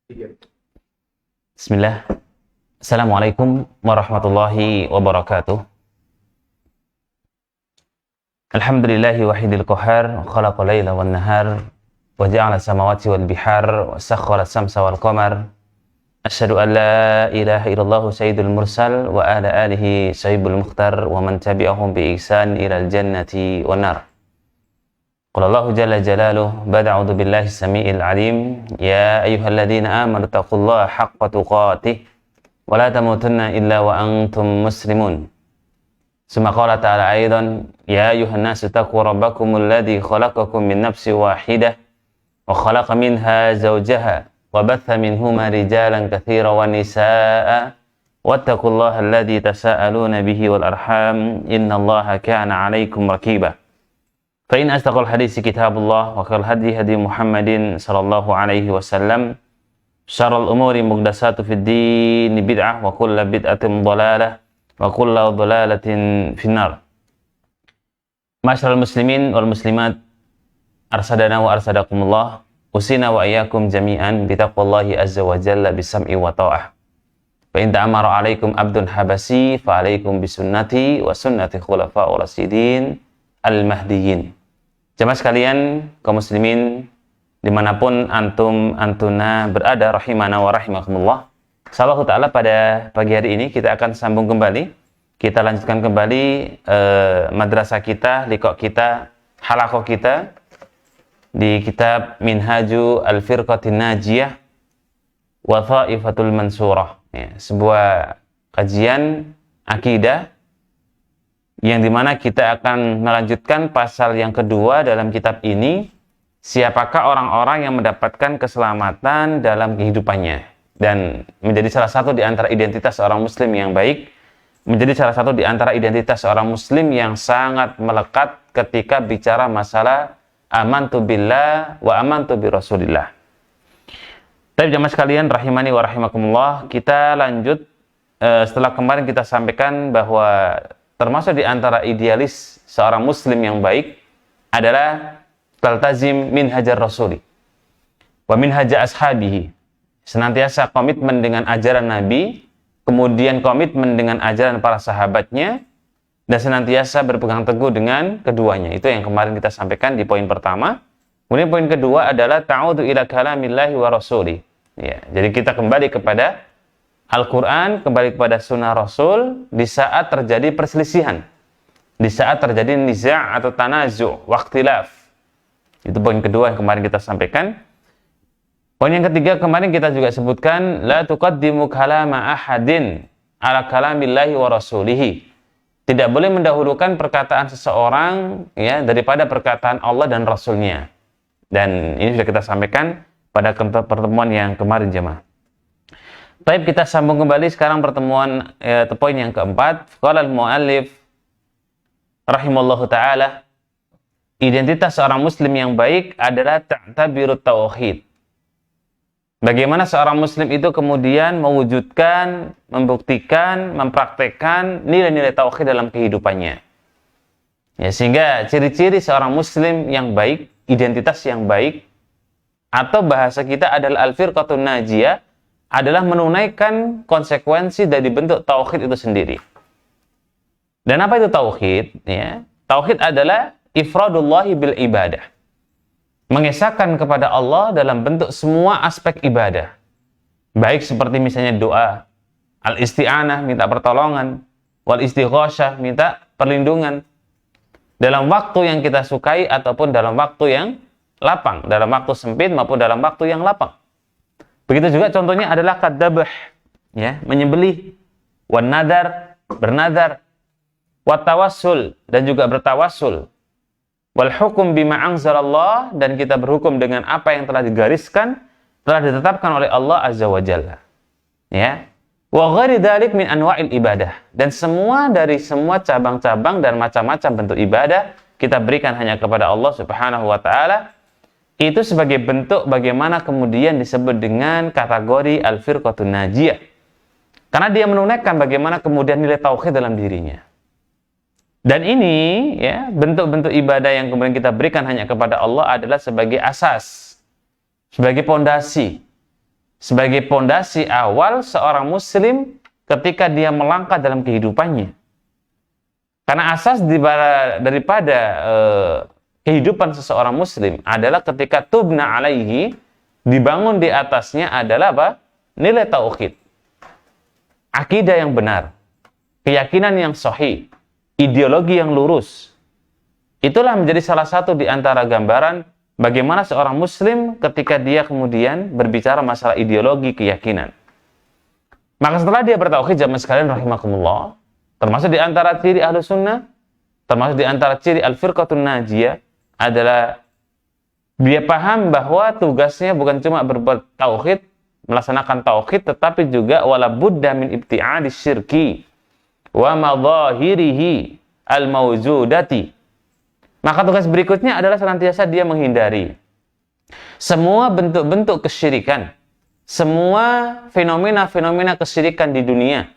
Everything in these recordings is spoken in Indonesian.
Bismillah. Assalamualaikum warahmatullahi wabarakatuh. Alhamdulillahi wahidil qahar, khalaqa layla wan nahar, wa ja'ala samawati wal bihar, wa sakhkhara samsa wal qamar. Asyhadu an la ilaha illallah sayyidul mursal wa ala alihi sayyibul mukhtar wa man tabi'ahum bi ihsan ilal jannati wan nar. Qala Allahu jalla jalaluhu ba'da a'udzu billahi samii'il 'alim ya ayyuhalladzina amanu taqullaha haqqa tuqatih wa la tamutunna illa wa antum muslimun. Summa qala ta'ala aidan ya ayyuhan nasu taqu rabbakumul ladzi khalaqakum min nafsin wahidah wa khalaqa minha zawjaha wa batha minhuma rijalan katsiran wa nisaa'a wattaqullaha alladzi tasaaluna bihi wal arham innallaha kana 'alaikum raqiba. Fa in astaqal hadisi kitabullah wa khairal hadi hadi Muhammadin sallallahu alaihi wasallam syarrul umuri muhdatsatu fid din bid'ah wa kullu bid'atin dhalalah wa kullu dhalalatin finnar. Masyarul muslimin wal muslimat arsadana wa arsadakumullah usina wa iyyakum jami'an bi taqwallahi azza wa jalla bisam'i wa ta'ah. Fa in ta'amara 'alaikum abdun habasi fa 'alaikum bisunnati wa sunnati khulafa'ur rasyidin al-Mahdiyin. Jemaah sekalian, kaum muslimin dimanapun antuna berada, rahimana wa rahimakumullah. Insyaallah ta'ala pada pagi hari ini kita akan sambung kembali. Kita lanjutkan kembali madrasah kita, liqa kita, halaqah kita di kitab Minhaju Al-Firqatin Najiyah wa Thaifatul Mansurah. Ya, sebuah kajian akidah yang dimana kita akan melanjutkan pasal yang kedua dalam kitab ini, siapakah orang-orang yang mendapatkan keselamatan dalam kehidupannya, dan menjadi salah satu di antara identitas seorang muslim yang baik, menjadi salah satu di antara identitas seorang muslim yang sangat melekat ketika bicara masalah amantu billah wa amantu bi rasulillah. Tapi jemaah sekalian rahimani wa rahimakumullah, kita lanjut setelah kemarin kita sampaikan bahwa termasuk di antara idealis seorang muslim yang baik adalah taltazim minhajar rasuli wa minhaja ashabihi, senantiasa komitmen dengan ajaran Nabi, kemudian komitmen dengan ajaran para sahabatnya, dan senantiasa berpegang teguh dengan keduanya. Itu yang kemarin kita sampaikan di poin pertama. Kemudian poin kedua adalah ta'udu ila kalamillahi wa rasuli. Ya, jadi kita kembali kepada Al-Quran, kembali kepada sunnah Rasul di saat terjadi perselisihan, di saat terjadi niza' atau tanazu' waqtilaf. Itu poin kedua yang kemarin kita sampaikan. Poin yang ketiga kemarin kita juga sebutkan, la tuqaddimu kalama ahadin ala kalamillahi wa rasulihi. Tidak boleh mendahulukan perkataan seseorang ya daripada perkataan Allah dan Rasulnya. Dan ini sudah kita sampaikan pada pertemuan yang kemarin jemaah. Baik, kita sambung kembali sekarang pertemuan poin yang keempat. Qala al-muallif rahimallahu taala, identitas seorang muslim yang baik adalah ta'tabirut tauhid. Bagaimana seorang muslim itu kemudian mewujudkan, membuktikan, mempraktekkan nilai-nilai tauhid dalam kehidupannya. Ya, sehingga ciri-ciri seorang muslim yang baik, identitas yang baik, atau bahasa kita adalah al-firqatun najiyah, adalah menunaikan konsekuensi dari bentuk tauhid itu sendiri. Dan apa itu tauhid? Ya, tauhid adalah ifradullahi bil ibadah, mengesahkan kepada Allah dalam bentuk semua aspek ibadah, baik seperti misalnya doa, al-isti'anah, minta pertolongan, wal istighasyah, minta perlindungan, dalam waktu yang kita sukai ataupun dalam waktu yang lapang, dalam waktu sempit maupun dalam waktu yang lapang. Begitu juga contohnya adalah kadzabh, ya, menyembelih, wan nadar, bernadar, wat tawassul, dan juga bertawassul, wal hukum bima anzalallah, dan kita berhukum dengan apa yang telah digariskan, telah ditetapkan oleh Allah azza wa jalla. Ya. Wa ghairi dzalik min anwa'il ibadah, dan semua dari semua cabang-cabang dan macam-macam bentuk ibadah kita berikan hanya kepada Allah Subhanahu wa taala. Itu sebagai bentuk bagaimana kemudian disebut dengan kategori al-firqatun najiyah. Karena dia menunaikan bagaimana kemudian nilai tauhid dalam dirinya. Dan ini ya, bentuk-bentuk ibadah yang kemudian kita berikan hanya kepada Allah adalah sebagai asas, sebagai pondasi, sebagai pondasi awal seorang muslim ketika dia melangkah dalam kehidupannya. Karena asas daripada kehidupan seseorang muslim adalah ketika tubna alaihi, dibangun di atasnya adalah apa? Nilai tauhid. Akidah yang benar, keyakinan yang sahih, ideologi yang lurus. Itulah menjadi salah satu di antara gambaran bagaimana seorang muslim ketika dia kemudian berbicara masalah ideologi, keyakinan. Maka setelah dia bertauhid, jamaah sekalian rahimakumullah, termasuk di antara ciri ahlu sunnah, termasuk di antara ciri al-firqatun najiyah adalah dia paham bahwa tugasnya bukan cuma berbuat tauhid, melaksanakan tauhid, tetapi juga wala budda min ibti'adi syirki wa madhahirihi al-mawjudati. Maka tugas berikutnya adalah senantiasa dia menghindari semua bentuk-bentuk kesyirikan, semua fenomena-fenomena kesyirikan di dunia.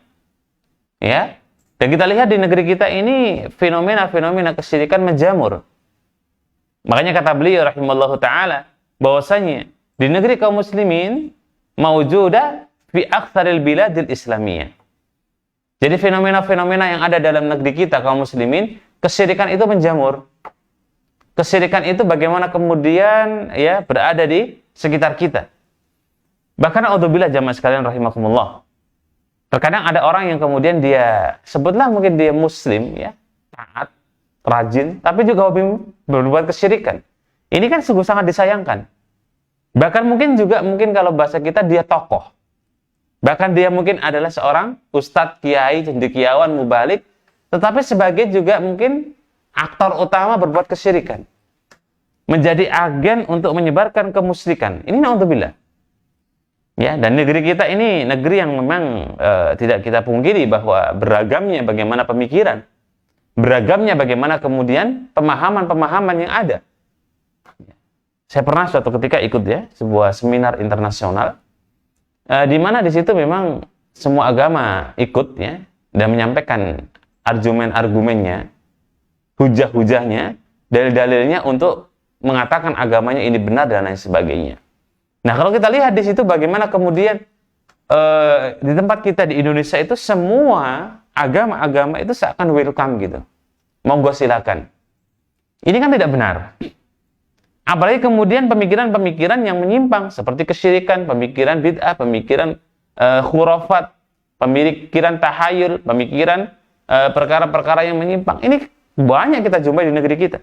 Ya. Dan kita lihat di negeri kita ini fenomena-fenomena kesyirikan menjamur. Makanya kata beliau rahimallahu taala bahwasanya di negeri kaum muslimin maujuda fi aktsaril biladil islamiyah. Jadi fenomena-fenomena yang ada dalam negeri kita kaum muslimin, kesyirikan itu menjamur. Kesyirikan itu bagaimana kemudian ya berada di sekitar kita. Bahkan a'udzubillah jamaah sekalian rahimakumullah. Terkadang ada orang yang kemudian dia sebutlah mungkin dia muslim ya, taat, rajin, tapi juga hobi berbuat kesyirikan. Ini kan sungguh sangat disayangkan. Bahkan mungkin kalau bahasa kita dia tokoh. Bahkan dia mungkin adalah seorang ustadz, kiai, cendekiawan, mubalik, tetapi sebagai juga mungkin aktor utama berbuat kesyirikan. Menjadi agen untuk menyebarkan kemusyrikan. Ini na'udzubillah. Ya, dan negeri kita ini negeri yang memang tidak kita pungkiri bahwa beragamnya bagaimana pemikiran, beragamnya bagaimana kemudian pemahaman-pemahaman yang ada. Saya pernah suatu ketika ikut ya sebuah seminar internasional, di mana di situ memang semua agama ikut ya dan menyampaikan argumen-argumennya, hujah-hujahnya, dalil-dalilnya untuk mengatakan agamanya ini benar dan lain sebagainya. Nah, kalau kita lihat di situ bagaimana kemudian di tempat kita di Indonesia itu semua agama-agama itu seakan welcome gitu. Monggo silakan. Ini kan tidak benar. Apalagi kemudian pemikiran-pemikiran yang menyimpang seperti kesyirikan, pemikiran bid'ah, pemikiran khurafat, pemikiran tahayul, pemikiran perkara-perkara yang menyimpang. Ini banyak kita jumpai di negeri kita.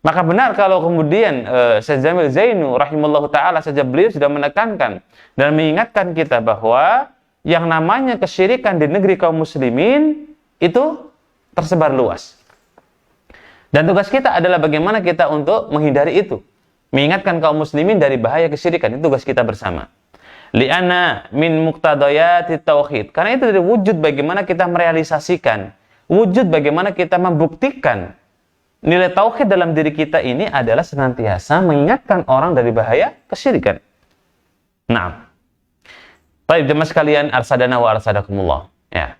Maka benar kalau kemudian Syekh Jamil Zainu rahimallahu ta'ala saja beliau sudah menekankan dan mengingatkan kita bahwa yang namanya kesyirikan di negeri kaum muslimin itu tersebar luas. Dan tugas kita adalah bagaimana kita untuk menghindari itu. Mengingatkan kaum muslimin dari bahaya kesyirikan. Itu tugas kita bersama. Li'anna min muqtadayati tauhid. Karena itu dari wujud bagaimana kita merealisasikan. Wujud bagaimana kita membuktikan nilai tauhid dalam diri kita ini adalah senantiasa mengingatkan orang dari bahaya kesyirikan. Nah, baik jemaah sekalian, arsadana wa arsadakumullah. Ya,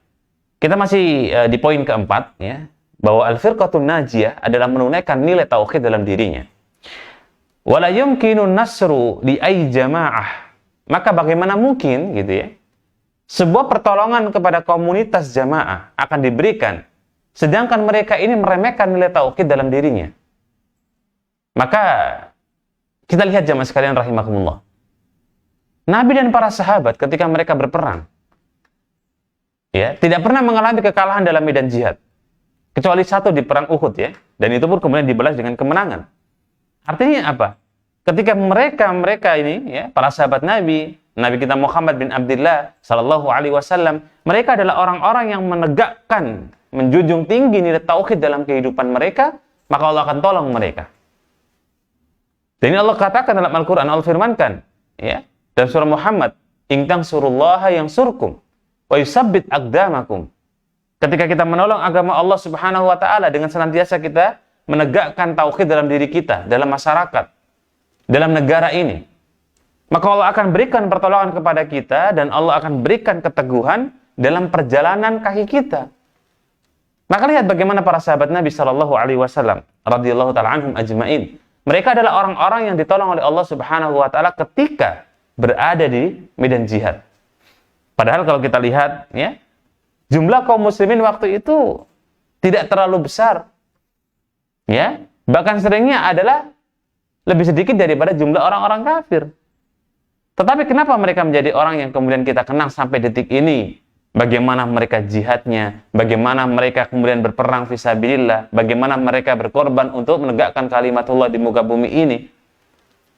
kita masih di poin keempat, ya, bahwa al-firqatun najiyah adalah menunaikan nilai tauhid dalam dirinya. Wala yumkinu nasru li ay jamaah. Maka bagaimana mungkin, gitu ya, sebuah pertolongan kepada komunitas jamaah akan diberikan sedangkan mereka ini meremehkan nilai tauhid dalam dirinya. Maka kita lihat jamaah sekalian rahimakumullah. Nabi dan para sahabat ketika mereka berperang, ya, tidak pernah mengalami kekalahan dalam medan jihad. Kecuali satu di perang Uhud ya, dan itu pun kemudian dibalas dengan kemenangan. Artinya apa? Ketika mereka ini ya, para sahabat Nabi kita Muhammad bin Abdullah sallallahu alaihi wasallam, mereka adalah orang-orang yang menegakkan, menjunjung tinggi nilai tauhid dalam kehidupan mereka, maka Allah akan tolong mereka. Dan ini Allah katakan dalam Al-Qur'an, Allah firmankan, ya, dalam surah Muhammad, "In tansurullaha yansurkum wa yusabbit aqdamakum." Ketika kita menolong agama Allah Subhanahu wa taala dengan senantiasa kita menegakkan tauhid dalam diri kita, dalam masyarakat, dalam negara ini, maka Allah akan berikan pertolongan kepada kita dan Allah akan berikan keteguhan dalam perjalanan kaki kita. Maka lihat bagaimana para sahabat Nabi sallallahu alaihi wasallam radhiyallahu taala anhum ajmain. Mereka adalah orang-orang yang ditolong oleh Allah Subhanahu wa taala ketika berada di medan jihad. Padahal kalau kita lihat, ya, jumlah kaum muslimin waktu itu tidak terlalu besar. Ya, bahkan seringnya adalah lebih sedikit daripada jumlah orang-orang kafir. Tetapi kenapa mereka menjadi orang yang kemudian kita kenang sampai detik ini? Bagaimana mereka jihadnya, bagaimana mereka kemudian berperang fisabilillah, bagaimana mereka berkorban untuk menegakkan kalimatullah di muka bumi ini.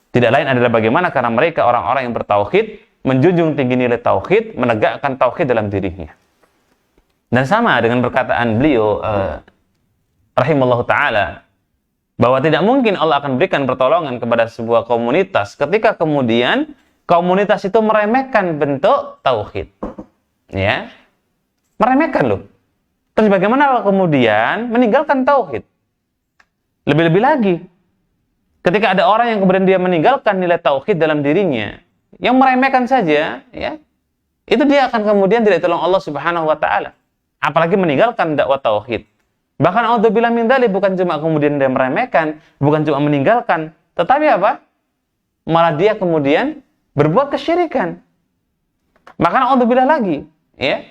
Tidak lain adalah bagaimana karena mereka orang-orang yang bertauhid, menjunjung tinggi nilai tauhid, menegakkan tauhid dalam dirinya. Dan sama dengan perkataan beliau rahimallahu ta'ala, bahwa tidak mungkin Allah akan berikan pertolongan kepada sebuah komunitas ketika kemudian komunitas itu meremehkan bentuk tauhid. Ya. Meremehkan loh. Terus bagaimana kalau kemudian meninggalkan tauhid? Lebih-lebih lagi, ketika ada orang yang kemudian dia meninggalkan nilai tauhid dalam dirinya, yang meremehkan saja, ya, itu dia akan kemudian tidak ditolong Allah Subhanahu wa taala. Apalagi meninggalkan dakwah tauhid. Bahkan a'udzubillah min dzalik, bukan cuma kemudian dia meremehkan, bukan cuma meninggalkan, tetapi apa? Malah dia kemudian berbuat kesyirikan. Maka a'udzubillah lagi, ya.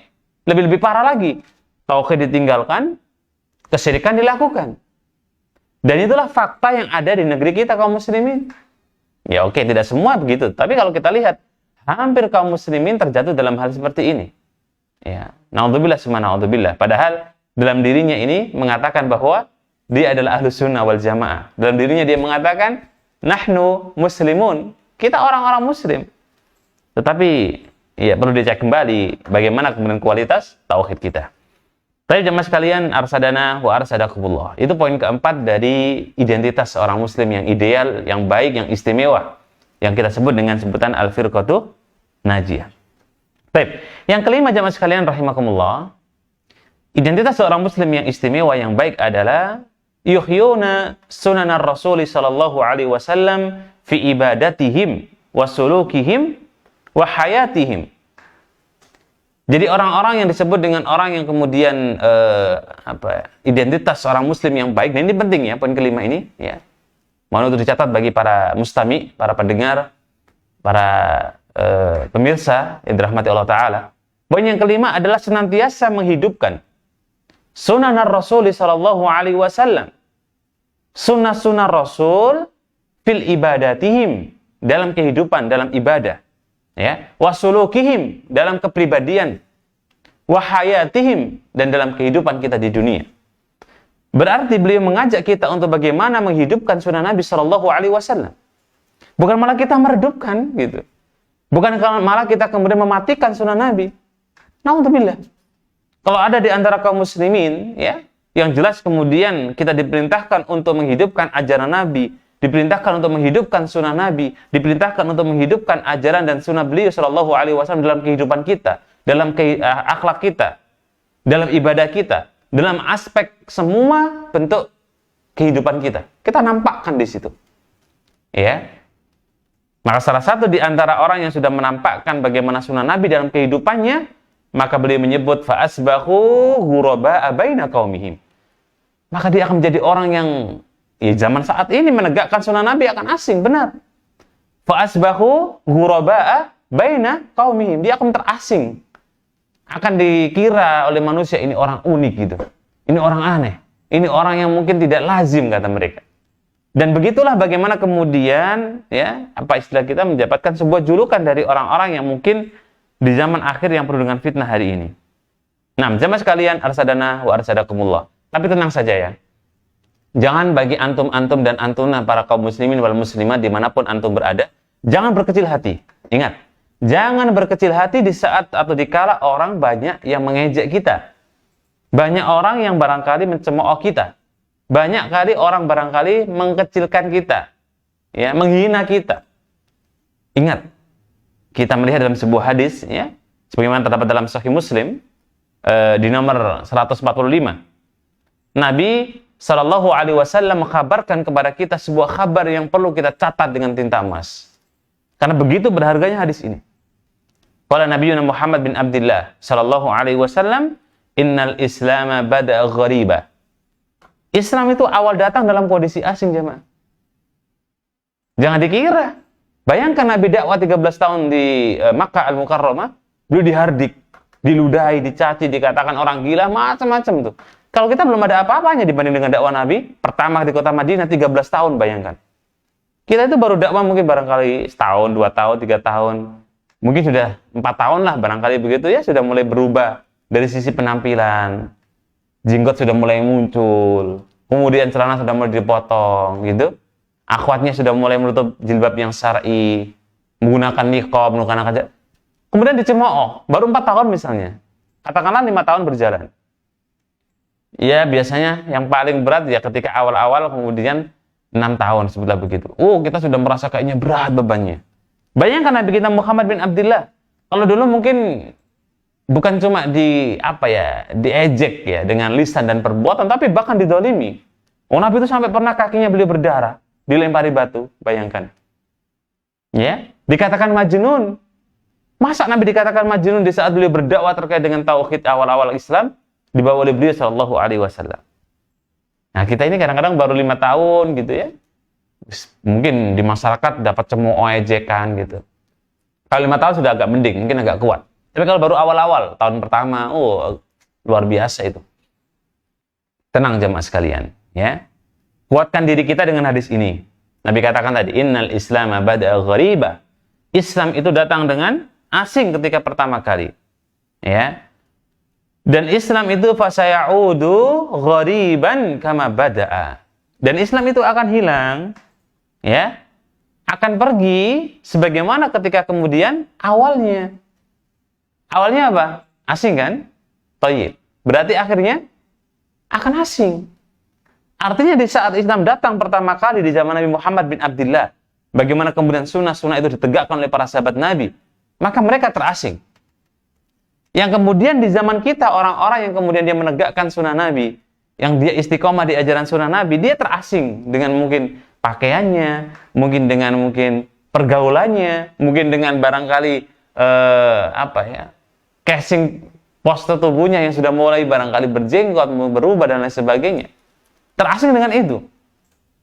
Lebih-lebih parah lagi. Tauhid ditinggalkan, kesyirikan dilakukan. Dan itulah fakta yang ada di negeri kita kaum muslimin. Ya oke, tidak semua begitu, tapi kalau kita lihat hampir kaum muslimin terjatuh dalam hal seperti ini. Ya, naudzubillah summa naudzubillah. Padahal dalam dirinya ini mengatakan bahwa dia adalah ahlus sunnah wal jamaah. Dalam dirinya dia mengatakan, nahnu muslimun. Kita orang-orang muslim. Tetapi, ya perlu dicek kembali bagaimana kemudian kualitas tauhid kita. Tapi jemaah sekalian, arsadana wa arsadakumullah. Itu poin keempat dari identitas seorang muslim yang ideal, yang baik, yang istimewa. Yang kita sebut dengan sebutan al-firqatu najiyah. Baik. Yang kelima jemaah sekalian rahimakumullah. Identitas seorang muslim yang istimewa yang baik adalah yuhyuna sunanar Rasul sallallahu alaihi wasallam fi ibadatihim wa sulukihim wa hayatihim. Jadi orang-orang yang disebut dengan orang yang kemudian identitas seorang muslim yang baik. Dan ini penting ya, poin kelima ini ya. Mohon untuk dicatat bagi para mustami, para pendengar, para pemirsa yang dirahmati Allah taala. Poin yang kelima adalah senantiasa menghidupkan sunnah Rasul sallallahu alaihi wasallam. Sunnah-sunnah Rasul fil ibadatihim, dalam kehidupan, dalam ibadah. Ya, wasulukihim, dalam kepribadian. Wahayatihim, dan dalam kehidupan kita di dunia. Berarti beliau mengajak kita untuk bagaimana menghidupkan sunnah Nabi sallallahu alaihi wasallam. Bukan malah kita meredupkan gitu. Bukan malah kita kemudian mematikan sunnah Nabi. Naudzubillah. Kalau ada di antara kaum muslimin, ya, yang jelas kemudian kita diperintahkan untuk menghidupkan ajaran Nabi, diperintahkan untuk menghidupkan sunnah Nabi, diperintahkan untuk menghidupkan ajaran dan sunnah beliau sallallahu alaihi wasallam dalam kehidupan kita, dalam akhlak kita, dalam ibadah kita, dalam aspek semua bentuk kehidupan kita. Kita nampakkan di situ. Ya. Maka salah satu di antara orang yang sudah menampakkan bagaimana sunnah Nabi dalam kehidupannya, maka beliau menyebut fa'asbahu ghuraba'a baina qaumihim. Maka dia akan menjadi orang yang zaman saat ini menegakkan sunnah Nabi akan asing, benar. Fa'asbahu ghuraba'a baina qaumihim. Dia akan terasing. Akan dikira oleh manusia ini orang unik gitu. Ini orang aneh. Ini orang yang mungkin tidak lazim kata mereka. Dan begitulah bagaimana kemudian ya, apa istilah kita mendapatkan sebuah julukan dari orang-orang yang mungkin di zaman akhir yang penuh dengan fitnah hari ini. Nah, jemaah sekalian, arsadana wa arsadakumullah. Tapi tenang saja ya. Jangan bagi antum-antum dan antuna para kaum muslimin wal muslimat dimanapun antum berada, jangan berkecil hati. Ingat, jangan berkecil hati di saat atau dikala orang banyak yang mengejek kita. Banyak orang yang barangkali mencemooh kita. Banyak kali orang barangkali mengkecilkan kita. Ya, menghina kita. Ingat, kita melihat dalam sebuah hadis, ya, sebagaimana terdapat dalam Sahih Muslim di nomor 145. Nabi Shallallahu Alaihi Wasallam mengkabarkan kepada kita sebuah kabar yang perlu kita catat dengan tinta emas, karena begitu berharganya hadis ini. Qala Nabi Muhammad bin Abdullah Shallallahu Alaihi Wasallam, Innal Islama bada'a ghariba. Islam itu awal datang dalam kondisi asing, jemaah. Jangan dikira Bayangkan Nabi dakwah 13 tahun di Makkah Al-Mukarramah, beliau dihardik, diludahi, dicaci, dikatakan orang gila, macam-macam tuh. Kalau kita belum ada apa-apanya dibanding dengan dakwah Nabi, pertama di kota Madinah 13 tahun, bayangkan. Kita itu baru dakwah mungkin barangkali setahun, 2 tahun, 3 tahun. Mungkin sudah 4 tahun lah barangkali begitu ya, sudah mulai berubah dari sisi penampilan. Jenggot sudah mulai muncul, kemudian celana sudah mulai dipotong gitu. Akhwatnya sudah mulai menutup jilbab yang syar'i, menggunakan niqab, menggunakan. Kemudian dicemooh, baru 4 tahun misalnya. Katakanlah 5 tahun berjalan. Ya biasanya yang paling berat ya ketika awal-awal, kemudian 6 tahun sebutlah begitu. Kita sudah merasa kayaknya berat bebannya. Bayangkan Nabi kita Muhammad bin Abdullah. Kalau dulu mungkin bukan cuma diejek ya dengan lisan dan perbuatan, tapi bahkan didolimi. Nabi itu sampai pernah kakinya beliau berdarah, dilempari batu, bayangkan. Ya, dikatakan majnun. Masa Nabi dikatakan majnun di saat beliau berdakwah terkait dengan tauhid awal-awal Islam dibawa oleh beliau sallallahu alaihi wasallam. Nah, kita ini kadang-kadang baru 5 tahun gitu ya. Mungkin di masyarakat dapat cemooh ejekan gitu. Kalau 5 tahun sudah agak mending, mungkin agak kuat. Tapi kalau baru awal-awal, tahun pertama, luar biasa itu. Tenang jemaah sekalian, ya. Kuatkan diri kita dengan hadis ini. Nabi katakan tadi, innal islama bada'a ghariba. Islam itu datang dengan asing ketika pertama kali. Ya. Dan Islam itu fasayaudu ghariban kama bada'a. Dan Islam itu akan hilang, ya. Akan pergi sebagaimana ketika kemudian awalnya. Awalnya apa? Asing kan? Thayyib. Berarti akhirnya akan asing. Artinya di saat Islam datang pertama kali di zaman Nabi Muhammad bin Abdullah, bagaimana kemudian sunnah-sunnah itu ditegakkan oleh para sahabat Nabi, maka mereka terasing. Yang kemudian di zaman kita, orang-orang yang kemudian dia menegakkan sunnah Nabi, yang dia istiqomah di ajaran sunnah Nabi, dia terasing dengan mungkin pakaiannya, mungkin dengan pergaulannya, mungkin dengan barangkali casing postur tubuhnya yang sudah mulai barangkali berjenggot, berubah dan lain sebagainya. Terasing dengan itu.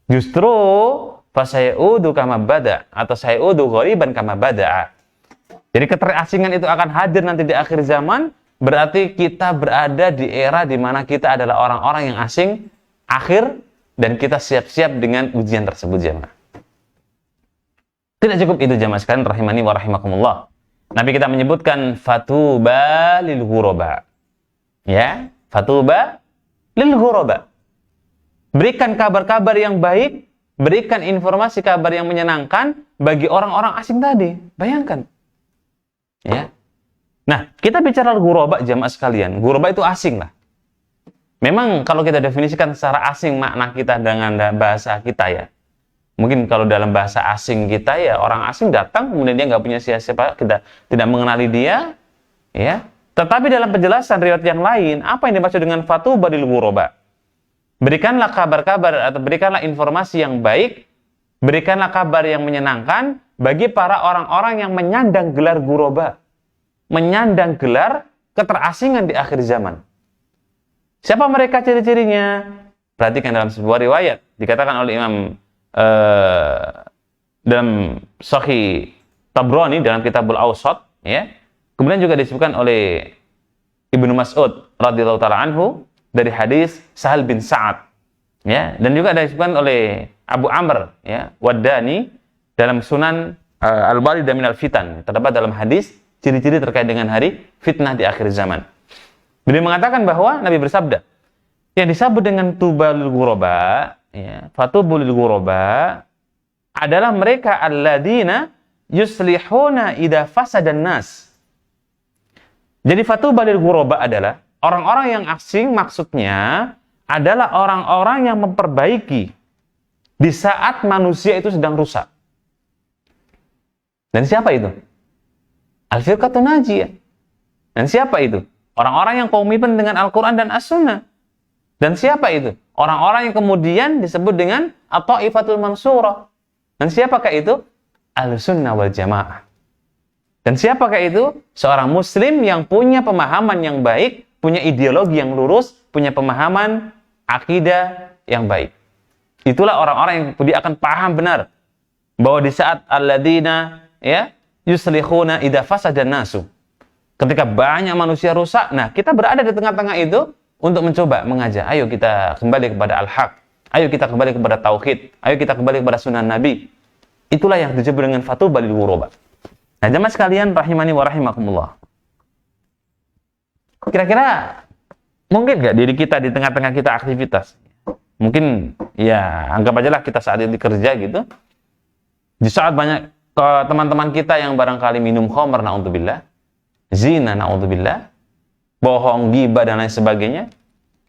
Justru fasayaudu kama bada atau sayaudu ghariban kama bada'a. Jadi keterasingan itu akan hadir nanti di akhir zaman, berarti kita berada di era di mana kita adalah orang-orang yang asing akhir dan kita siap-siap dengan ujian tersebut jemaah. Tidak cukup itu jemaah sekalian rahimani wa rahimakumullah. Nabi kita menyebutkan fatuba lil ghuraba. Ya, fatuba lil ghuraba. Berikan kabar-kabar yang baik, berikan informasi kabar yang menyenangkan bagi orang-orang asing tadi. Bayangkan. Ya. Nah, kita bicara ghuraba jamaah sekalian. Ghuraba itu asing lah. Memang kalau kita definisikan secara asing makna kita dengan bahasa kita ya. Mungkin kalau dalam bahasa asing kita ya orang asing datang kemudian dia nggak punya siapa-siapa, kita tidak mengenali dia, ya. Tetapi dalam penjelasan riwayat yang lain, apa yang dimaksud dengan fatuba lil ghuraba? Berikanlah kabar-kabar atau berikanlah informasi yang baik, berikanlah kabar yang menyenangkan bagi para orang-orang yang menyandang gelar ghuraba, menyandang gelar keterasingan di akhir zaman. Siapa mereka ciri-cirinya? Perhatikan dalam sebuah riwayat dikatakan oleh Imam dalam Sahih Tabrani dalam Kitabul Awsat, ya. Kemudian juga disebutkan oleh Ibnu Mas'ud radhiyallahu taala anhu dari hadis Sahal bin Sa'ad, ya, dan juga disebutkan oleh Abu Amr, ya, Waddani dalam Sunan Al-Baridah minal Fitan. Terdapat dalam hadis ciri-ciri terkait dengan hari fitnah di akhir zaman. Beliau mengatakan bahwa Nabi bersabda, yang disebut dengan tubalul ghuraba, ya, fatubul ghuraba adalah mereka alladzina yuslihuna idza fasadan nas. Jadi fatubalul ghuraba adalah orang-orang yang asing, maksudnya adalah orang-orang yang memperbaiki di saat manusia itu sedang rusak. Dan siapa itu? Al-firqatun najiyah. Dan siapa itu? Orang-orang yang komitmen dengan Al-Quran dan As-Sunnah. Dan siapa itu? Orang-orang yang kemudian disebut dengan at-ta'ifatul mansurah. Dan siapakah itu? Al-Sunnah wal Jamaah. Dan siapakah itu? Seorang muslim yang punya pemahaman yang baik, punya ideologi yang lurus, punya pemahaman akidah yang baik. Itulah orang-orang yang dia akan paham benar bahwa di saat alladzina ya yuslihuna idza fasadan nasu, ketika banyak manusia rusak, nah kita berada di tengah-tengah itu untuk mencoba mengajak, ayo kita kembali kepada al-haq, ayo kita kembali kepada tauhid, ayo kita kembali kepada sunnah Nabi. Itulah yang disebut dengan fatubal lil ghuraba. Nah, jemaah sekalian rahimani wa rahimakumullah. Kira-kira mungkin nggak diri kita di tengah-tengah kita aktivitas? Mungkin ya anggap aja lah kita saat ini kerja gitu. Di saat banyak teman-teman kita yang barangkali minum khamr naudzubillah, zina naudzubillah, bohong, ghibah dan lain sebagainya,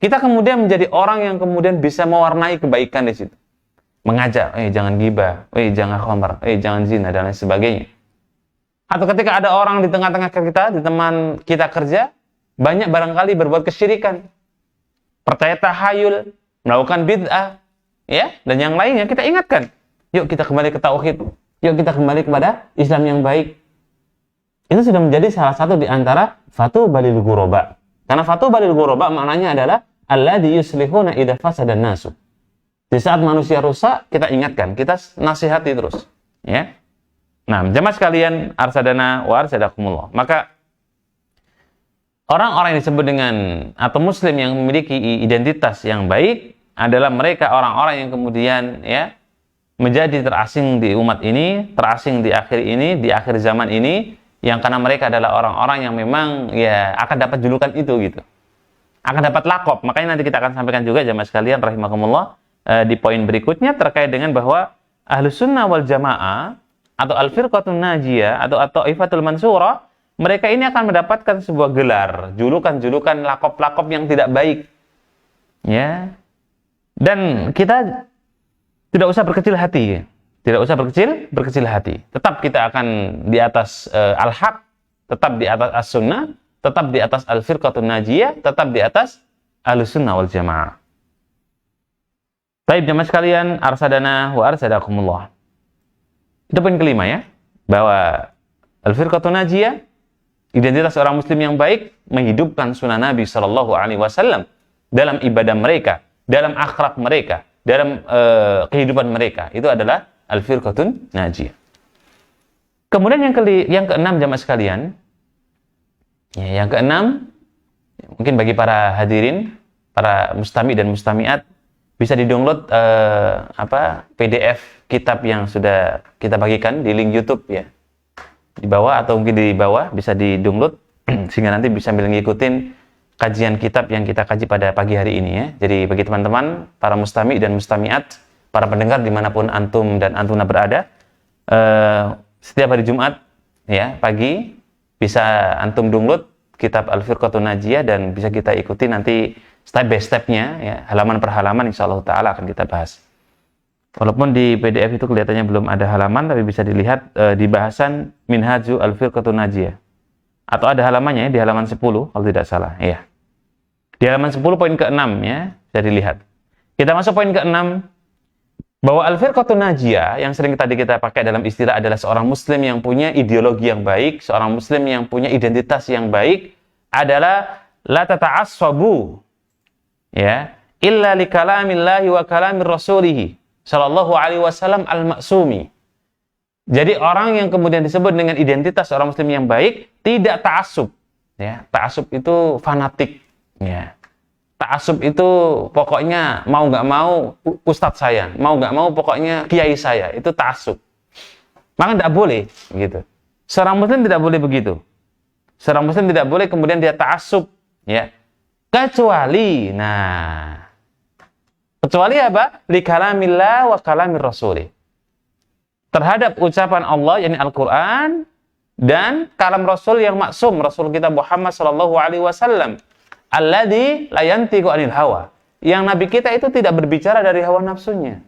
kita kemudian menjadi orang yang kemudian bisa mewarnai kebaikan di situ. Mengajak, jangan ghibah, jangan khamr, jangan zina dan lain sebagainya. Atau ketika ada orang di tengah-tengah kita, di teman kita kerja, banyak barangkali berbuat kesyirikan, percaya tahayul, melakukan bid'ah, ya, dan yang lainnya, kita ingatkan. Yuk kita kembali ke tauhid. Yuk kita kembali kepada Islam yang baik. Itu sudah menjadi salah satu di antara fatubal lil ghuraba. Karena fatubal lil ghuraba maknanya adalah alladzi yuslihuna idza fasadan nasu. Di saat manusia rusak, kita ingatkan, kita nasihati terus, ya. Nah, jemaah sekalian, arsadana wa arsadakumullah. Maka orang-orang yang disebut dengan atau muslim yang memiliki identitas yang baik adalah mereka orang-orang yang kemudian ya menjadi terasing di umat ini, terasing di akhir zaman ini, yang karena mereka adalah orang-orang yang memang ya akan dapat julukan itu gitu. Akan dapat lakop. Makanya nanti kita akan sampaikan juga jemaah sekalian rahimakumullah di poin berikutnya terkait dengan bahwa Ahlus Sunnah wal Jamaah atau Al-Firqatun Najiyah atau At-Thaifatul Mansurah, mereka ini akan mendapatkan sebuah gelar, julukan-julukan lakop-lakop yang tidak baik. Ya. Dan kita tidak usah berkecil hati. Tidak usah berkecil hati. Tetap kita akan di atas al-haq, tetap di atas as-sunnah, tetap di atas Al-Firqatun Najiyah, tetap di atas Ahlus Sunnah wal Jamaah. Baik jemaah sekalian, arsadana wa arsadakumullah. Itu poin kelima ya, bahwa Al-Firqatun Najiyah, identitas orang muslim yang baik, menghidupkan sunnah Nabi Shallallahu Alaihi Wasallam dalam ibadah mereka, dalam akhlak mereka, dalam kehidupan mereka. Itu adalah Al-Firqatun Najiyah. Kemudian yang keenam jemaah sekalian, ya, yang keenam, mungkin bagi para hadirin, para mustami dan mustamiat, bisa di-download PDF kitab yang sudah kita bagikan di link YouTube ya. Di bawah atau mungkin di bawah bisa di-download sehingga nanti bisa sambil ngikutin kajian kitab yang kita kaji pada pagi hari ini ya. Jadi bagi teman-teman, para mustami dan mustamiat, para pendengar dimanapun antum dan antuna berada, setiap hari Jumat ya pagi bisa antum download kitab Al-Firqatun Najiyah dan bisa kita ikuti nanti step by step-nya ya, halaman per halaman insyaallah taala akan kita bahas. Walaupun di PDF itu kelihatannya belum ada halaman, tapi bisa dilihat di bahasan Minhaju Al-Firqatun Najiyah. Atau ada halamannya ya, di halaman 10 kalau tidak salah. Iya. Di halaman 10 poin ke-6 ya, bisa dilihat. Kita masuk poin ke-6, bahwa Al-Firqatun Najiyah yang sering tadi kita pakai dalam istilah adalah seorang muslim yang punya ideologi yang baik, seorang muslim yang punya identitas yang baik, adalah la tata'assabu ya, illa li kalamillahi wa kalamir rasulihi sallallahu alaihi wasallam al-maksumi. Jadi orang yang kemudian disebut dengan identitas orang muslim yang baik tidak ta'assub ya. Ta'assub itu fanatik ya. Ta'assub itu pokoknya mau nggak mau ustadz saya, mau nggak mau pokoknya kiai saya, itu ta'assub. Maka tidak boleh gitu. Seorang muslim tidak boleh begitu. Seorang muslim tidak boleh kemudian dia ta'assub ya. Kecuali apa? Li kalamillah wa kalamir rasulih. Terhadap ucapan Allah yakni Al-Qur'an dan kalam Rasul yang maksum, Rasul kita Muhammad sallallahu alaihi wasallam. Alladzi la yantiqu anil hawa. Yang nabi kita itu tidak berbicara dari hawa nafsunya.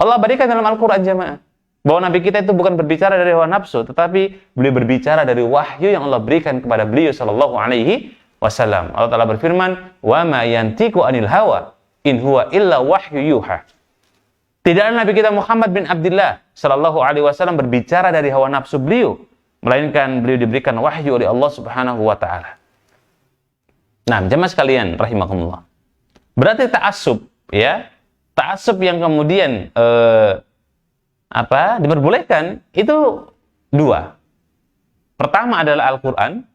Allah berikan dalam Al-Qur'an jemaah bahwa nabi kita itu bukan berbicara dari hawa nafsu, tetapi beliau berbicara dari wahyu yang Allah berikan kepada beliau sallallahu alaihi wasallam. Allah Ta'ala berfirman, "Wa ma yantiqu anil hawa in huwa illa wahyu yuha." Tidaklah Nabi kita Muhammad bin Abdullah sallallahu alaihi wasallam berbicara dari hawa nafsu beliau, melainkan beliau diberikan wahyu oleh Allah Subhanahu wa taala. Nah, jemaah sekalian rahimakumullah. Berarti ta'assub ya. Ta'assub yang kemudian diperbolehkan itu dua. Pertama adalah Al-Quran,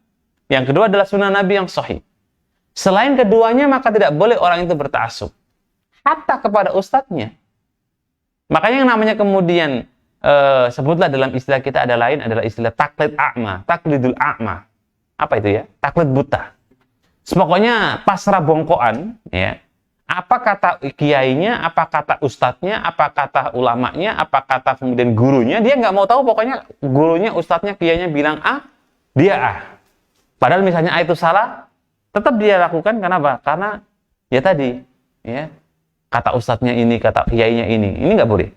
yang kedua adalah sunnah Nabi yang sahih. Selain keduanya, maka tidak boleh orang itu berta'assub hatta kepada ustadznya. Makanya yang namanya kemudian sebutlah dalam istilah kita adalah istilah taklid a'ma, taklidul a'ma. Apa itu ya? Taklid buta. Pokoknya pasrah bongkoan, ya. Apa kata kiainya, apa kata ustadznya, apa kata ulamanya, apa kata kemudian gurunya, dia nggak mau tahu, pokoknya gurunya, ustadznya, kiainya bilang A, dia A. Padahal misalnya A itu salah, tetap dia lakukan, kenapa? Karena ya tadi, ya, kata ustadznya ini, kata kiainya ini nggak boleh.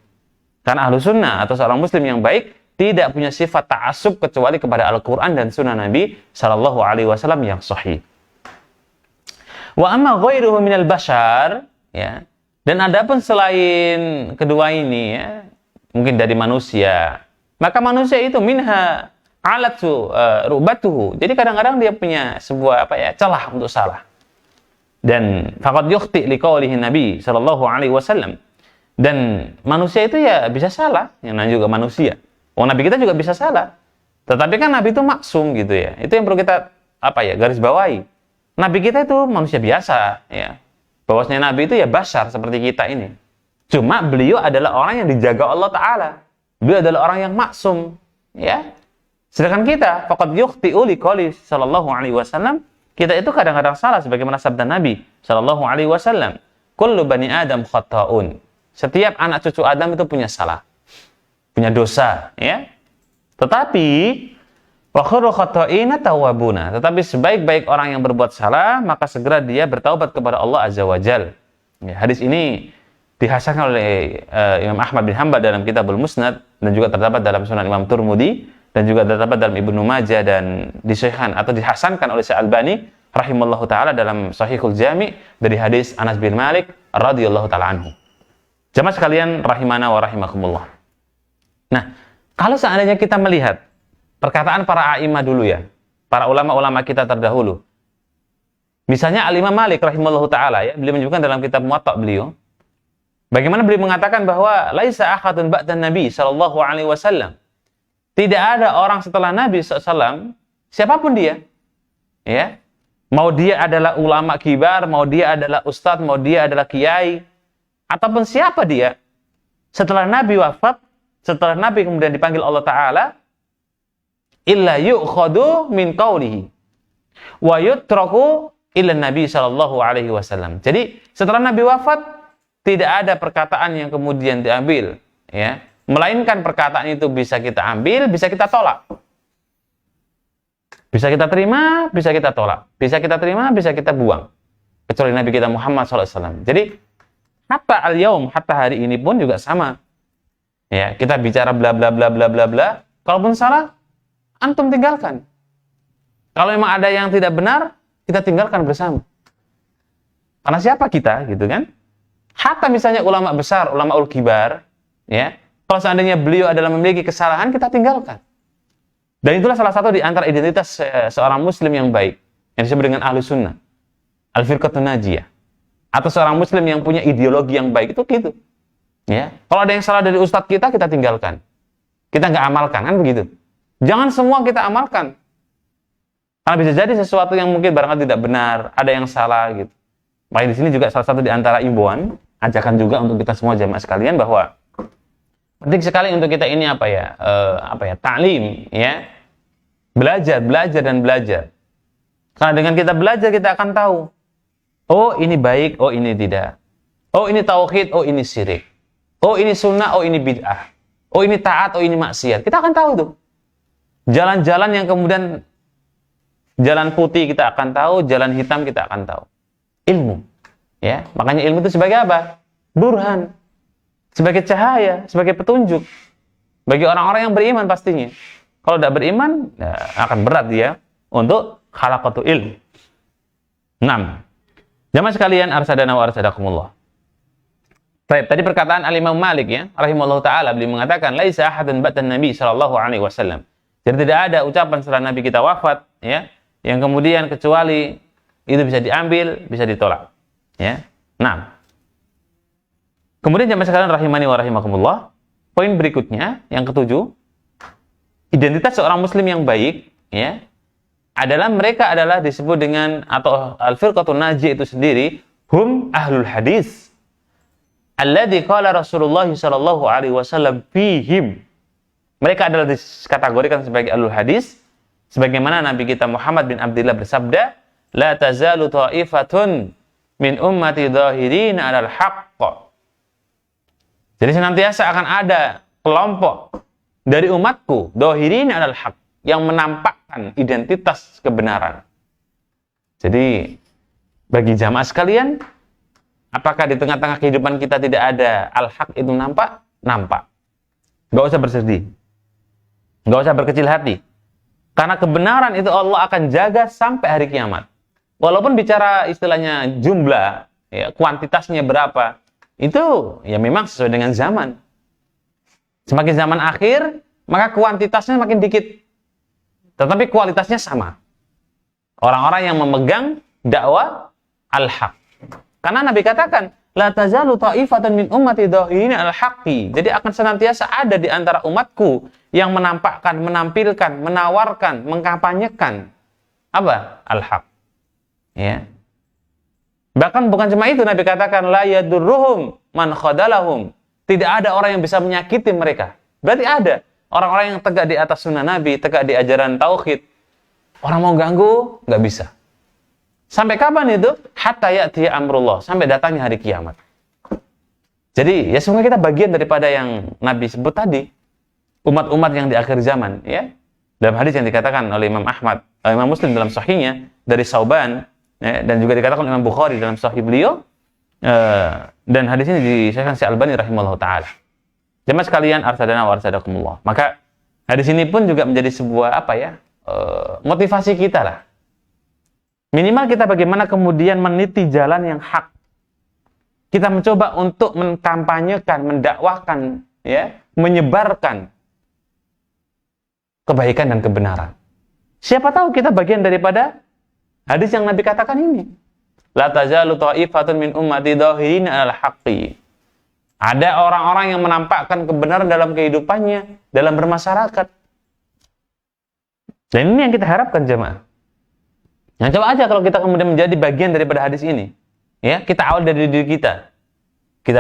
Karena ahlu sunnah atau seorang muslim yang baik tidak punya sifat ta'assub kecuali kepada Al-Quran dan sunnah Nabi Sallallahu Alaihi Wasallam yang sahih. Wa amma ghairuhu minal bashar, ya. Dan adapun selain kedua ini, ya, mungkin dari manusia, maka manusia itu minha alatu rubatuhu. Jadi kadang-kadang dia punya sebuah celah untuk salah. Dan faqad yukhti liqaulihi Nabi sallallahu alaihi wasallam. Dan manusia itu ya bisa salah, yang namanya juga manusia. Nabi kita juga bisa salah. Tetapi kan Nabi itu maksum gitu ya. Itu yang perlu kita garis bawahi. Nabi kita itu manusia biasa, ya. Bahwasanya Nabi itu ya bashar seperti kita ini. Cuma beliau adalah orang yang dijaga Allah Ta'ala. Beliau adalah orang yang maksum, ya. Sedangkan kita, faqad yukhti'u liqauli sallallahu alaihi wasallam, kita itu kadang-kadang salah sebagaimana sabda Nabi sallallahu alaihi wasallam, kullu bani Adam khata'un. Setiap anak cucu Adam itu punya salah, punya dosa, ya. Tetapi wa khairu khata'ina tawwabuna. Tetapi sebaik-baik orang yang berbuat salah, maka segera dia bertaubat kepada Allah Azza wa Jal. Ya, hadis ini dihasankan oleh Imam Ahmad bin Hanbal dalam Kitabul Musnad, dan juga terdapat dalam Sunan Imam Turmudi, dan juga terdapat dalam Ibnu Majah, dan disahihkan atau dihasankan oleh Syekh Albani rahimallahu taala dalam Shahihul Jami dari hadis Anas bin Malik radhiyallahu taala anhu. Jamaah sekalian rahimana wa rahimakumullah. Nah, kalau seandainya kita melihat perkataan para a'imah dulu ya, para ulama-ulama kita terdahulu. Misalnya Al-Imam Malik rahimahullah ta'ala, ya, beliau menyebutkan dalam kitab Muwatta beliau, bagaimana beliau mengatakan bahwa laisa ahadun ba'dan Nabi sallallahu alaihi wasallam. Tidak ada orang setelah Nabi SAW, siapapun dia. Ya. Mau dia adalah ulama kibar, mau dia adalah ustadz, mau dia adalah kiai, ataupun siapa dia, setelah Nabi wafat, setelah Nabi kemudian dipanggil Allah Ta'ala, illa yu'khadu min qawlihi wa yutraku illa Nabi sallallahu alaihi wasallam. Jadi setelah Nabi wafat tidak ada perkataan yang kemudian diambil, ya, melainkan perkataan itu bisa kita ambil, bisa kita tolak. Bisa kita terima, bisa kita tolak. Bisa kita terima, bisa kita buang. Kecuali Nabi kita Muhammad sallallahu alaihi wasallam. Jadi hatta al-yaum, hatta hari ini pun juga sama. Ya, kita bicara bla bla bla bla bla bla, kalaupun salah antum tinggalkan. Kalau memang ada yang tidak benar, kita tinggalkan bersama. Karena siapa kita, gitu kan? Hatta misalnya ulama besar, ulama ul-kibar, ya, kalau seandainya beliau adalah memiliki kesalahan, kita tinggalkan. Dan itulah salah satu di antara identitas seorang muslim yang baik, yang disebut dengan ahlu sunnah, al-firqatun najiyah, atau seorang muslim yang punya ideologi yang baik, itu gitu. Ya, kalau ada yang salah dari ustadz kita tinggalkan. Kita nggak amalkan, kan begitu. Jangan semua kita amalkan. Karena bisa jadi sesuatu yang mungkin barangkali tidak benar, ada yang salah gitu. Makanya di sini juga salah satu di antara imbauan, ajakan juga untuk kita semua jamaah sekalian bahwa penting sekali untuk kita ini ta'lim, ya. Belajar dan belajar. Karena dengan kita belajar kita akan tahu, oh ini baik, oh ini tidak. Oh ini tauhid, oh ini syirik. Oh ini sunnah, oh ini bid'ah. Oh ini taat, oh ini maksiat. Kita akan tahu tuh. Jalan-jalan yang kemudian jalan putih kita akan tahu, jalan hitam kita akan tahu. Ilmu, ya. Makanya ilmu itu sebagai apa? Burhan, sebagai cahaya, sebagai petunjuk bagi orang-orang yang beriman pastinya. Kalau tidak beriman, ya, akan berat dia untuk khalaqatul ilm. 6. Jamaah sekalian, arsadana wa arsadakumullah. Baik, tadi perkataan Al-Imam Malik, ya, rahimahullah taala, beliau mengatakan laisa ahadun ba'dan Nabi sallallahu alaihi wasallam. Jadi tidak ada ucapan setelah Nabi kita wafat, ya, yang kemudian kecuali itu bisa diambil, bisa ditolak, ya. Nah, kemudian jamaah sekalian rahimani wa rahimakumullah, poin berikutnya, yang ketujuh, identitas seorang muslim yang baik, ya, adalah mereka adalah disebut dengan, atau al-firqatun najiyah itu sendiri, hum ahlul hadis alladzi qala Rasulullah sallallahu alaihi wasallam fihim. Mereka adalah dikategorikan sebagai ahlul hadis sebagaimana Nabi kita Muhammad bin Abdullah bersabda, la tazalu ta'ifatun min ummati dhahirin 'alal haqq. Jadi senantiasa akan ada kelompok dari umatku dhahirin 'alal haqq, yang menampakkan identitas kebenaran. Jadi bagi jamaah sekalian, apakah di tengah-tengah kehidupan kita tidak ada al-haq itu nampak? Nampak. Gak usah bersedih. Gak usah berkecil hati. Karena kebenaran itu Allah akan jaga sampai hari kiamat. Walaupun bicara istilahnya jumlah, ya, kuantitasnya berapa, itu ya memang sesuai dengan zaman. Semakin zaman akhir, maka kuantitasnya makin dikit. Tetapi kualitasnya sama. Orang-orang yang memegang dakwah al-haq. Karena Nabi katakan, la tazalu ta'ifatun min ummati dhahirina al-haqqi. Jadi akan senantiasa ada di antara umatku yang menampakkan, menampilkan, menawarkan, mengkampanyekan apa? Al-haq. Ya. Bahkan bukan cuma itu, Nabi katakan la yadurruhum man khadalahum. Tidak ada orang yang bisa menyakiti mereka. Berarti ada orang-orang yang tegak di atas sunnah Nabi, tegak di ajaran tauhid. Orang mau ganggu, nggak bisa. Sampai kapan itu? Hatta ya'ti amrullah, sampai datangnya hari kiamat. Jadi, ya semoga kita bagian daripada yang Nabi sebut tadi, umat-umat yang di akhir zaman, ya. Dalam hadis yang dikatakan oleh Imam Ahmad, Imam Muslim dalam sahihnya dari Sauban, ya, dan juga dikatakan oleh Imam Bukhari dalam sahih beliau, dan hadis ini disahihkan Syekh Albani rahimahullah taala. Jemaah sekalian, arsadana wa arsadakumullah. Maka hadis ini pun juga menjadi sebuah apa ya? Motivasi kita lah. Minimal kita bagaimana kemudian meniti jalan yang hak. Kita mencoba untuk mengkampanyekan, mendakwahkan, ya, menyebarkan kebaikan dan kebenaran. Siapa tahu kita bagian daripada hadis yang Nabi katakan ini. La tazalu ta'ifatun min ummati dhahirin 'alal haqqi. Ada orang-orang yang menampakkan kebenaran dalam kehidupannya, dalam bermasyarakat. Dan ini yang kita harapkan jemaah. Nah, coba aja kalau kita kemudian menjadi bagian daripada hadis ini. Ya, kita awal dari diri kita. Kita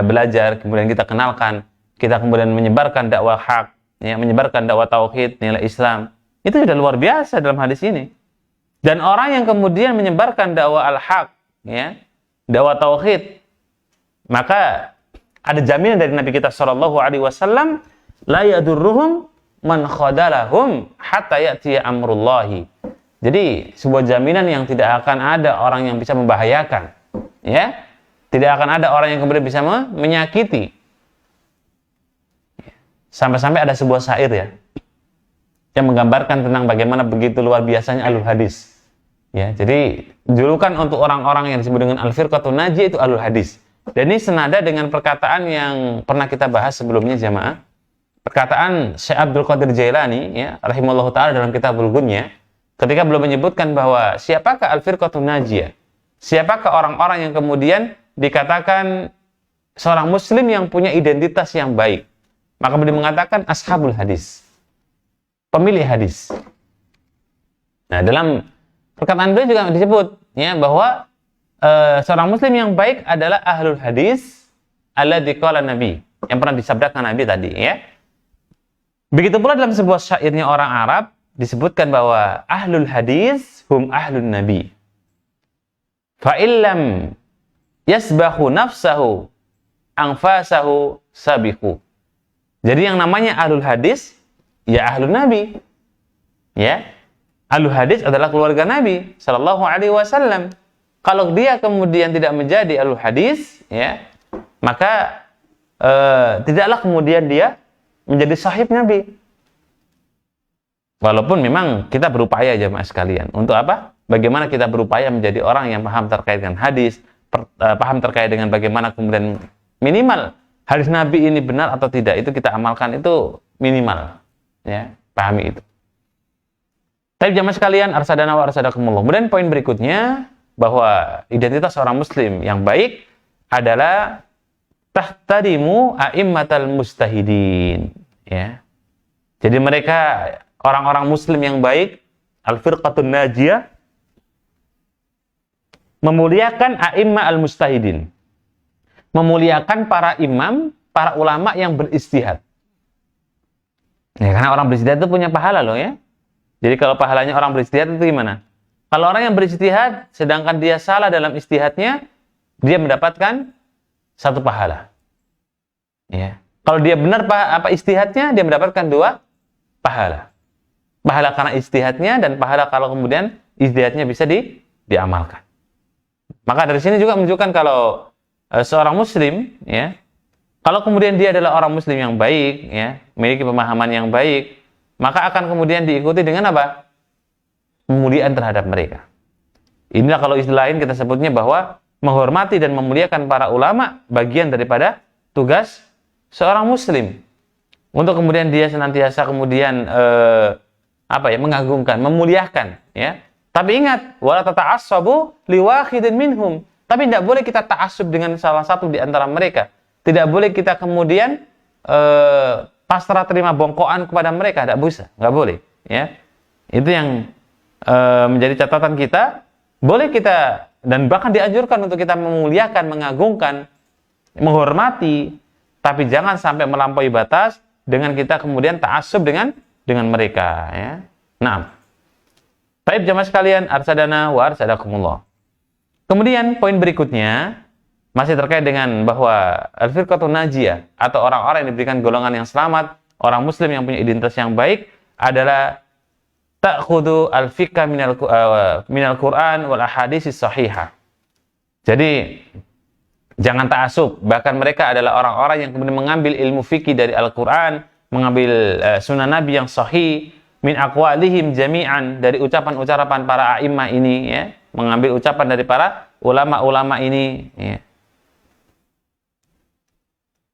belajar, kemudian kita kenalkan, kita kemudian menyebarkan dakwah hak, ya, menyebarkan dakwah tauhid, nilai Islam. Itu sudah luar biasa dalam hadis ini. Dan orang yang kemudian menyebarkan dakwah al-haq, ya, dakwah tauhid, maka ada jaminan dari Nabi kita sallallahu alaihi wasallam, la yadurruhum man khadalahum hatta ya'tiya amrullahi. Jadi sebuah jaminan yang tidak akan ada orang yang bisa membahayakan, ya, tidak akan ada orang yang kemudian bisa menyakiti. Sampai-sampai ada sebuah syair, ya, yang menggambarkan tentang bagaimana begitu luar biasanya ahlul hadis. Ya, jadi julukan untuk orang-orang yang disebut dengan al-firqatun najiyah itu ahlul hadis. Dan ini senada dengan perkataan yang pernah kita bahas sebelumnya jamaah. Perkataan Syekh Abdul Qadir Jailani, ya, rahimahullahu taala dalam Kitabul Ghunyah, ketika beliau menyebutkan bahwa siapakah al-firqatun najiyah? Siapakah orang-orang yang kemudian dikatakan seorang muslim yang punya identitas yang baik? Maka beliau mengatakan ashabul hadis. Pemilih hadis. Nah, dalam perkataan beliau juga disebut, ya, bahwa seorang muslim yang baik adalah ahlul hadis alladzi qala nabi, yang pernah disabdakan Nabi tadi, ya. Begitu pula dalam sebuah syairnya orang Arab disebutkan bahwa ahlul hadis hum ahlun nabi. Fa illam yasbahu nafsahu anfasahu sabiqu. Jadi yang namanya ahlul hadis ya ahlun nabi. Ya. Ahlul hadis adalah keluarga Nabi sallallahu alaihi wasallam. Kalau dia kemudian tidak menjadi ahlul hadis, ya, maka tidaklah kemudian dia menjadi sahib Nabi. Walaupun memang kita berupaya jemaah sekalian. Untuk apa? Bagaimana kita berupaya menjadi orang yang paham terkait dengan hadis, paham terkait dengan bagaimana kemudian minimal hadis Nabi ini benar atau tidak, itu kita amalkan, itu minimal. Ya, pahami itu. Tapi jemaah sekalian, arsadana wa arsadakumullah. Kemudian poin berikutnya, bahwa identitas seorang muslim yang baik adalah tahtarimu a'immatal mustahidin. Ya. Jadi mereka orang-orang muslim yang baik, al-firqatun najiyah, memuliakan a'imma al-mustahidin. Memuliakan para imam, para ulama yang beristihad. Ya, karena orang beristihad itu punya pahala loh ya. Jadi kalau pahalanya orang beristihad itu gimana? Kalau orang yang beristihad, sedangkan dia salah dalam istihadnya, dia mendapatkan satu pahala. Ya. Kalau dia benar istihadnya, dia mendapatkan dua pahala. Pahala karena istihadnya dan pahala kalau kemudian istihadnya bisa diamalkan. Maka dari sini juga menunjukkan kalau seorang muslim, ya, kalau kemudian dia adalah orang muslim yang baik, ya, memiliki pemahaman yang baik, maka akan kemudian diikuti dengan apa? Pemuliaan terhadap mereka. Inilah kalau istilah lain kita sebutnya bahwa menghormati dan memuliakan para ulama bagian daripada tugas seorang muslim. Untuk kemudian dia senantiasa kemudian mengagungkan, memuliakan, ya. Tapi ingat, wala tata'assabu liwahidin minhum. Tapi tidak boleh kita ta'assub dengan salah satu di antara mereka. Tidak boleh kita kemudian pasrah terima bongkoan kepada mereka, tidak bisa, nggak boleh, ya. Itu yang menjadi catatan kita. Boleh kita dan bahkan dianjurkan untuk kita memuliakan, mengagungkan, menghormati, tapi jangan sampai melampaui batas dengan kita kemudian ta'assub dengan mereka, ya. Nah, baik jamaah sekalian, arsadana wa arsadakumullah. Kemudian poin berikutnya masih terkait dengan bahwa al-firqatun najiyah atau orang-orang yang diberikan golongan yang selamat, orang muslim yang punya identitas yang baik adalah ta'khudhu al-fiqha minal Qur'an wal ahaditsis sahihah. Jadi jangan ta'assub, bahkan mereka adalah orang-orang yang kemudian mengambil ilmu fikih dari Al-Qur'an, mengambil sunnah Nabi yang sahih, min aqwalihim jami'an, dari ucapan-ucapan para a'immah ini, ya, mengambil ucapan dari para ulama-ulama ini, ya.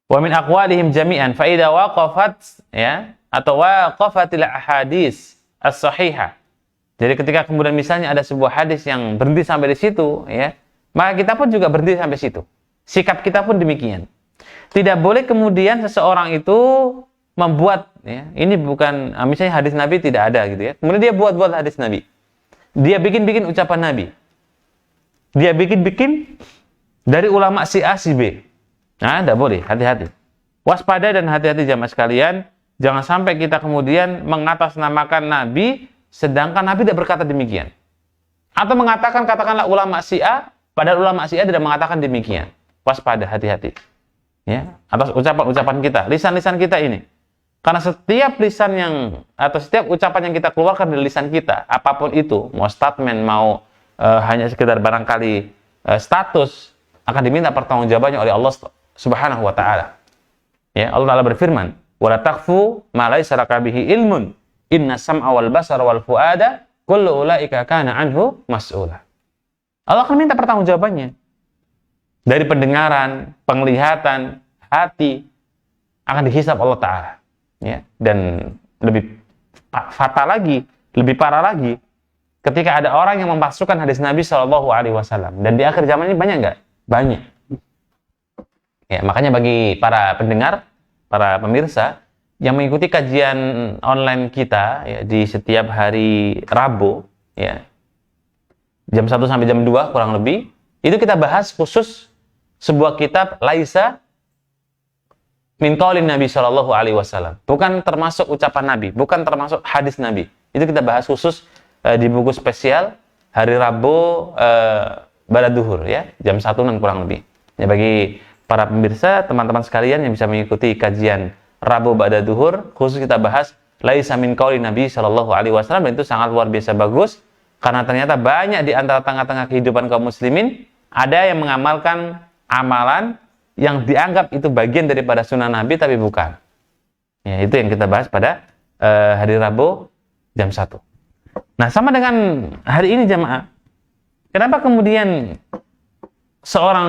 Wa min aqwalihim jami'an fa idza waqafat, ya, atau waqafatil ahadits as-sahihah. Jadi ketika kemudian misalnya ada sebuah hadis yang berhenti sampai di situ, ya, maka kita pun juga berhenti sampai situ. Sikap kita pun demikian. Tidak boleh kemudian seseorang itu membuat, ya, ini bukan, misalnya hadis Nabi tidak ada gitu ya. Kemudian dia buat hadis Nabi. Dia bikin ucapan Nabi. Dia bikin dari ulama si A si B. Nah, tidak boleh, hati-hati. Waspada dan hati-hati jamaah sekalian, jangan sampai kita kemudian mengatasnamakan Nabi sedangkan Nabi tidak berkata demikian. Atau mengatakan katakanlah ulama si A, padahal ulama si A tidak mengatakan demikian. Waspada, hati-hati. Ya, atas ucapan-ucapan kita, lisan-lisan kita ini. Karena setiap lisan yang atau setiap ucapan yang kita keluarkan dari lisan kita, apapun itu, mau statement, mau hanya sekedar barangkali status, akan diminta pertanggungjawabannya oleh Allah Subhanahu wa taala. Ya, Allah Taala berfirman, "Wala taqfu ma laysa laka bihi ilmun, inna sam'a wal basara wal fuada kullu ulaika kana anhu mas'ula." Allah akan minta pertanggungjawabannya. Dari pendengaran, penglihatan, hati akan dihisab Allah Taala. Ya, dan lebih fatal lagi, lebih parah lagi, ketika ada orang yang memasukkan hadis Nabi Shallallahu Alaihi Wasallam. Dan di akhir zaman ini banyak nggak? Banyak. Ya, makanya bagi para pendengar, para pemirsa yang mengikuti kajian online kita, ya, di setiap hari Rabu, ya, jam 1 sampai jam 2 kurang lebih, itu kita bahas khusus sebuah kitab Laisa min qaulin Nabi Shallallahu Alaihi Wasallam. Bukan termasuk ucapan Nabi, bukan termasuk hadis Nabi. Itu kita bahas khusus di buku spesial hari Rabu pada duhur, ya, jam 1 kurang lebih. Ya, bagi para pemirsa, teman-teman sekalian yang bisa mengikuti kajian Rabu pada duhur, khusus kita bahas Laisa min qaulin Nabi Shallallahu Alaihi Wasallam, dan itu sangat luar biasa bagus karena ternyata banyak di antara tengah-tengah kehidupan kaum muslimin ada yang mengamalkan amalan yang dianggap itu bagian daripada sunnah Nabi tapi bukan. Ya, itu yang kita bahas pada hari Rabu jam 1. Nah, sama dengan hari ini jamaah. Kenapa kemudian seorang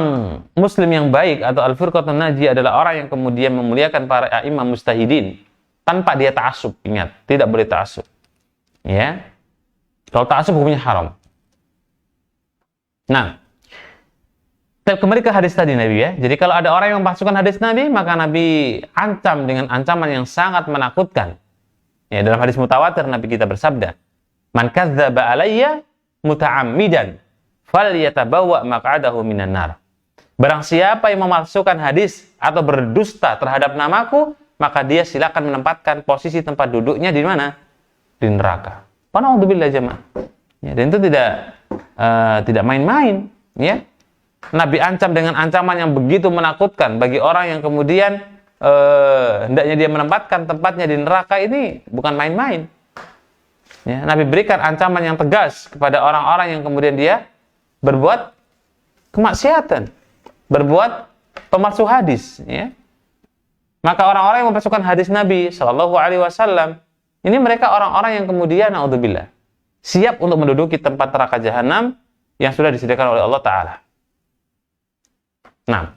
muslim yang baik atau al-firqatun najiyah adalah orang yang kemudian memuliakan para a'imah mustahidin tanpa dia ta'assub? Ingat, tidak boleh ta'assub. Ya. Kalau ta'assub hukumnya haram. Nah, Kembali ke hadis tadi Nabi ya. Jadi kalau ada orang yang memasukkan hadis Nabi, maka Nabi ancam dengan ancaman yang sangat menakutkan. Ya, dalam hadis mutawatir Nabi kita bersabda, "Man kadzdzaba alayya muta'ammidan falyatabawwa maq'adahu minan nar." Barang siapa yang memalsukan hadis atau berdusta terhadap namaku, maka dia silakan menempatkan posisi tempat duduknya di mana? Di neraka. Wana'udzubillah jemaah. Ya, dan itu tidak main-main, ya. Nabi ancam dengan ancaman yang begitu menakutkan bagi orang yang kemudian hendaknya dia menempatkan tempatnya di neraka. Ini bukan main-main. Ya, Nabi berikan ancaman yang tegas kepada orang-orang yang kemudian dia berbuat kemaksiatan, berbuat pemalsu hadis. Ya. Maka orang-orang yang memalsukan hadis Nabi Shallallahu Alaihi Wasallam ini mereka orang-orang yang kemudian naudzubillah siap untuk menduduki tempat neraka jahanam yang sudah disediakan oleh Allah Ta'ala. Nah,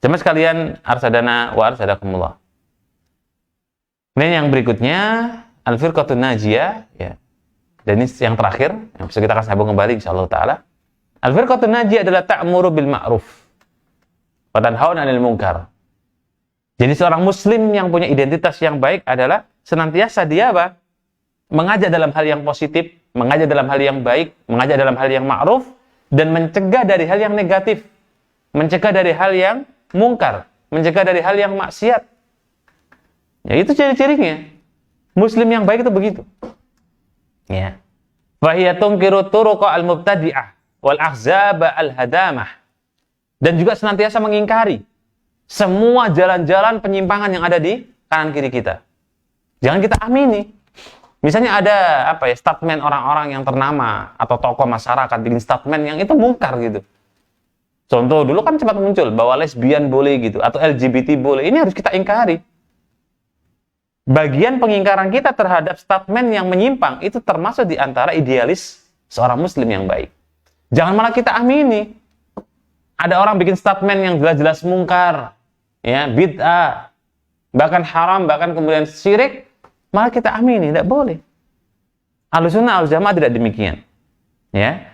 jemaah sekalian, arsadana wa arsadakumullah. Kemudian yang berikutnya, al-firqatun najiyah, ya. Dan ini yang terakhir, yang bisa kita akan sambung kembali insyaallah taala. Al-firqatun najiyah adalah ta'muru bil ma'ruf wa tanhauna 'anil munkar. Jadi seorang muslim yang punya identitas yang baik adalah senantiasa dia apa? Mengajak dalam hal yang positif, mengajak dalam hal yang baik, mengajak dalam hal yang ma'ruf, dan mencegah dari hal yang negatif. Mencegah dari hal yang mungkar, mencegah dari hal yang maksiat. Ya, itu ciri-cirinya. Muslim yang baik itu begitu. Ya. Fa hiya tunkiru turuqa al-mubtadi'ah wal ahzab al-hadamah. Dan juga senantiasa mengingkari semua jalan-jalan penyimpangan yang ada di kanan kiri kita. Jangan kita amini. Misalnya ada statement orang-orang yang ternama atau tokoh masyarakat bikin statement yang itu mungkar gitu. Contoh dulu kan cepat muncul bahwa lesbian boleh gitu atau LGBT boleh. Ini harus kita ingkari. Bagian pengingkaran kita terhadap statement yang menyimpang itu termasuk di antara idealis seorang muslim yang baik. Jangan malah kita amini. Ada orang bikin statement yang jelas-jelas mungkar, ya, bid'ah, bahkan haram, bahkan kemudian syirik, malah kita amini, tidak boleh. Ahlussunnah wal jamaah tidak demikian. Ya.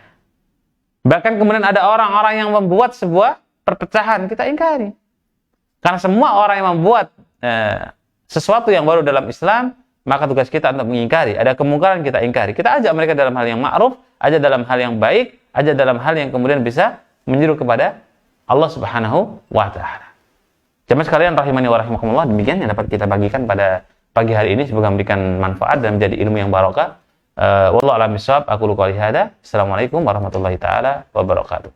Bahkan kemudian ada orang-orang yang membuat sebuah perpecahan, kita ingkari. Karena semua orang yang membuat sesuatu yang baru dalam Islam, maka tugas kita untuk mengingkari. Ada kemungkaran kita ingkari. Kita ajak mereka dalam hal yang ma'ruf, ajak dalam hal yang baik, ajak dalam hal yang kemudian bisa menyeru kepada Allah Subhanahu wa Ta'ala. Jemaah sekalian rahimani wa rahimakumullah, demikian yang dapat kita bagikan pada pagi hari ini, semoga memberikan manfaat dan menjadi ilmu yang barokah. Wallahu a'lam bishawab. Aku qouli hada. Assalamualaikum warahmatullahi taala wabarakatuh.